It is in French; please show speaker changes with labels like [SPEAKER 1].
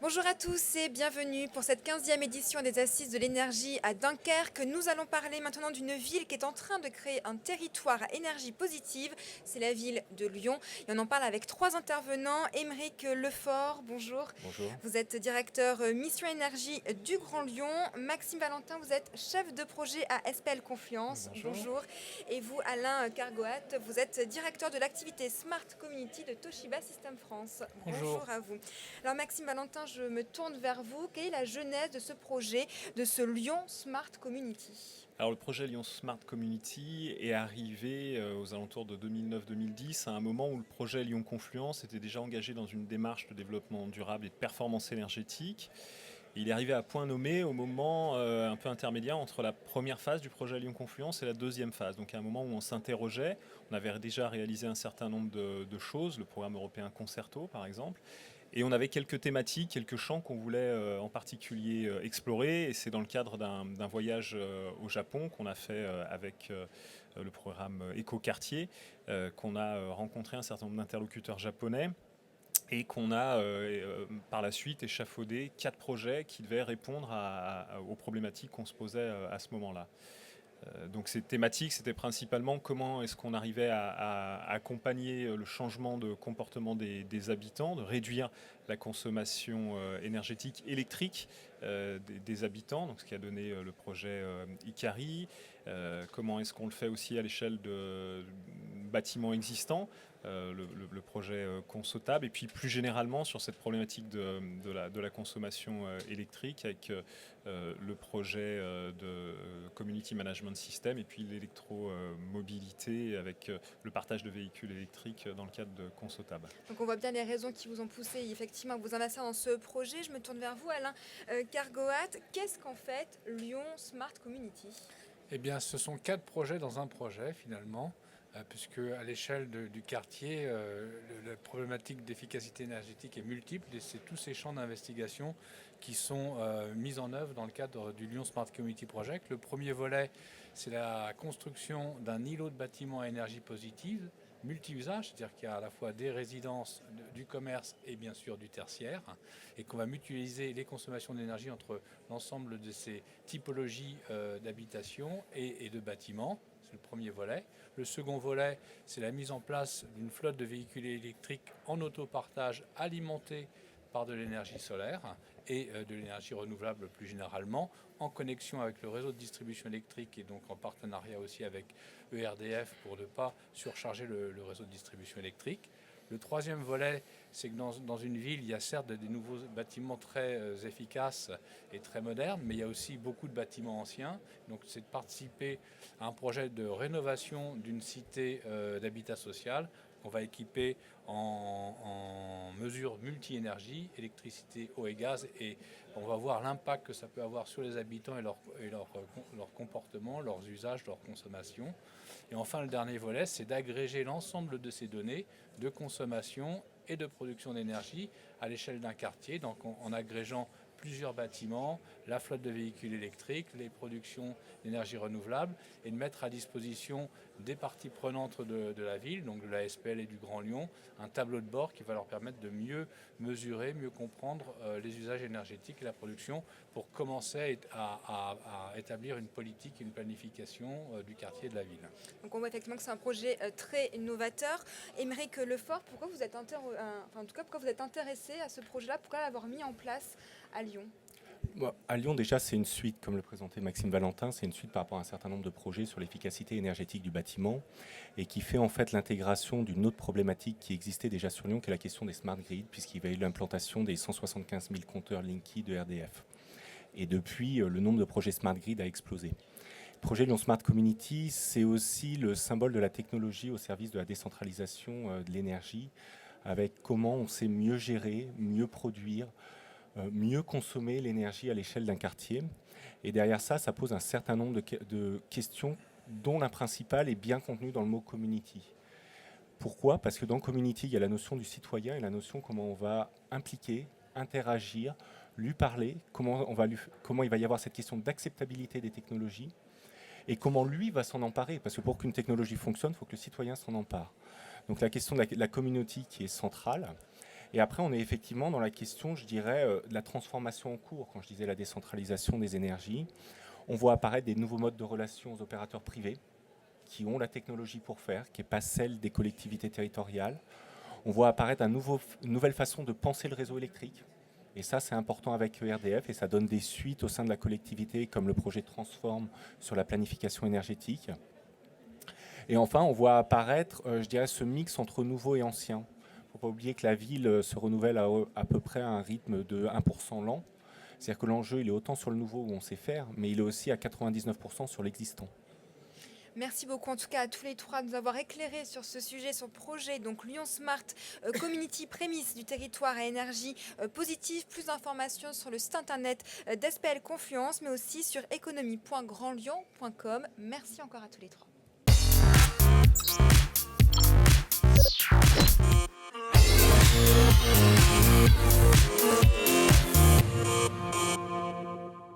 [SPEAKER 1] Bonjour à tous et bienvenue pour cette 15e édition des Assises de l'énergie à Dunkerque. Nous allons parler maintenant d'une ville qui est en train de créer un territoire à énergie positive. C'est la ville de Lyon. Et on en parle avec trois intervenants. Émeric Lefort, bonjour.
[SPEAKER 2] Bonjour.
[SPEAKER 1] Vous êtes directeur Mission Énergie du Grand Lyon. Maxime Valentin, vous êtes chef de projet à SPL Confluence.
[SPEAKER 2] Bonjour.
[SPEAKER 1] Bonjour. Et vous, Alain Cargoat, vous êtes directeur de l'activité Smart Community de Toshiba System France.
[SPEAKER 2] Bonjour.
[SPEAKER 1] Bonjour à vous. Alors Maxime Valentin, je me tourne vers vous. Quelle est la genèse de ce projet, de ce Lyon Smart Community ?
[SPEAKER 2] Alors le projet Lyon Smart Community est arrivé aux alentours de 2009-2010, à un moment où le projet Lyon Confluence était déjà engagé dans une démarche de développement durable et de performance énergétique. Il est arrivé à point nommé au moment un peu intermédiaire entre la première phase du projet Lyon Confluence et la deuxième phase. Donc à un moment où on s'interrogeait, on avait déjà réalisé un certain nombre de choses, le programme européen Concerto par exemple, et on avait quelques thématiques, quelques champs qu'on voulait en particulier explorer. Et c'est dans le cadre d'un voyage au Japon qu'on a fait avec le programme Éco-Quartier, qu'on a rencontré un certain nombre d'interlocuteurs japonais et qu'on a par la suite échafaudé 4 projets qui devaient répondre aux problématiques qu'on se posait à ce moment-là. Donc ces thématiques, c'était principalement comment est-ce qu'on arrivait à accompagner le changement de comportement des habitants, de réduire la consommation énergétique électrique des habitants, donc ce qui a donné le projet Ikari. Comment est-ce qu'on le fait aussi à l'échelle de bâtiments existants, le projet Consotable, et puis plus généralement sur cette problématique de la consommation électrique avec le projet de Community Management System et puis l'électromobilité avec le partage de véhicules électriques dans le cadre de Consotable.
[SPEAKER 1] Donc on voit bien les raisons qui vous ont poussé effectivement à vous investir dans ce projet. Je me tourne vers vous, Alain Cargoat. Qu'est-ce qu'en fait Lyon Smart Community ?
[SPEAKER 3] Eh bien, ce sont 4 projets dans un projet finalement, puisque à l'échelle du quartier, la problématique d'efficacité énergétique est multiple et c'est tous ces champs d'investigation qui sont mis en œuvre dans le cadre du Lyon Smart Community Project. Le premier volet, c'est la construction d'un îlot de bâtiments à énergie positive, multi-usage, c'est-à-dire qu'il y a à la fois des résidences, du commerce et bien sûr du tertiaire, et qu'on va mutualiser les consommations d'énergie entre l'ensemble de ces typologies d'habitation et de bâtiments. C'est le premier volet. Le second volet, c'est la mise en place d'une flotte de véhicules électriques en autopartage alimentés par de l'énergie solaire et de l'énergie renouvelable plus généralement, en connexion avec le réseau de distribution électrique et donc en partenariat aussi avec ERDF pour ne pas surcharger le réseau de distribution électrique. Le troisième volet, c'est que dans une ville, il y a certes des nouveaux bâtiments très efficaces et très modernes, mais il y a aussi beaucoup de bâtiments anciens. Donc c'est de participer à un projet de rénovation d'une cité d'habitat social qu'on va équiper en mesures multi-énergie, électricité, eau et gaz, et on va voir l'impact que ça peut avoir sur les habitants et leur comportement, leurs usages, leur consommation. Et enfin, le dernier volet, c'est d'agréger l'ensemble de ces données de consommation et de production d'énergie à l'échelle d'un quartier, donc en agrégeant plusieurs bâtiments, la flotte de véhicules électriques, les productions d'énergie renouvelable, et de mettre à disposition des parties prenantes de la ville, donc de la SPL et du Grand Lyon, un tableau de bord qui va leur permettre de mieux mesurer, mieux comprendre les usages énergétiques et la production pour commencer à établir une politique, une planification du quartier et de la ville.
[SPEAKER 1] Donc on voit effectivement que c'est un projet très novateur. Émeric Lefort, pourquoi vous êtes pourquoi vous êtes intéressé à ce projet-là ? Pourquoi l'avoir mis en place à Lyon ?
[SPEAKER 4] Bon, à Lyon, déjà, c'est une suite, comme le présentait Maxime Valentin, c'est une suite par rapport à un certain nombre de projets sur l'efficacité énergétique du bâtiment et qui fait en fait l'intégration d'une autre problématique qui existait déjà sur Lyon, qui est la question des smart grids, puisqu'il y a eu l'implantation des 175 000 compteurs Linky de RDF. Et depuis, le nombre de projets smart grid a explosé. Le projet Lyon Smart Community, c'est aussi le symbole de la technologie au service de la décentralisation de l'énergie, avec comment on sait mieux gérer, mieux produire, mieux consommer l'énergie à l'échelle d'un quartier. Et derrière ça, ça pose un certain nombre de questions dont la principale est bien contenue dans le mot community. Pourquoi ? Parce que dans community, il y a la notion du citoyen et la notion comment on va impliquer, interagir, lui parler, comment il va y avoir cette question d'acceptabilité des technologies et comment lui va s'en emparer. Parce que pour qu'une technologie fonctionne, il faut que le citoyen s'en empare. Donc la question de la communauté qui est centrale. Et après, on est effectivement dans la question, je dirais, de la transformation en cours. Quand je disais la décentralisation des énergies, on voit apparaître des nouveaux modes de relations aux opérateurs privés qui ont la technologie pour faire, qui n'est pas celle des collectivités territoriales. On voit apparaître une nouvelle façon de penser le réseau électrique. Et ça, c'est important avec ERDF et ça donne des suites au sein de la collectivité, comme le projet Transform sur la planification énergétique. Et enfin, on voit apparaître, je dirais, ce mix entre nouveau et ancien. Il ne faut pas oublier que la ville se renouvelle à peu près à un rythme de 1% l'an. C'est-à-dire que l'enjeu, il est autant sur le nouveau où on sait faire, mais il est aussi à 99% sur l'existant.
[SPEAKER 1] Merci beaucoup en tout cas à tous les trois de nous avoir éclairés sur ce sujet, sur le projet donc Lyon Smart Community Prémisse du territoire à énergie positive. Plus d'informations sur le site internet d'SPL Confluence, mais aussi sur économie.grandlyon.com. Merci encore à tous les trois.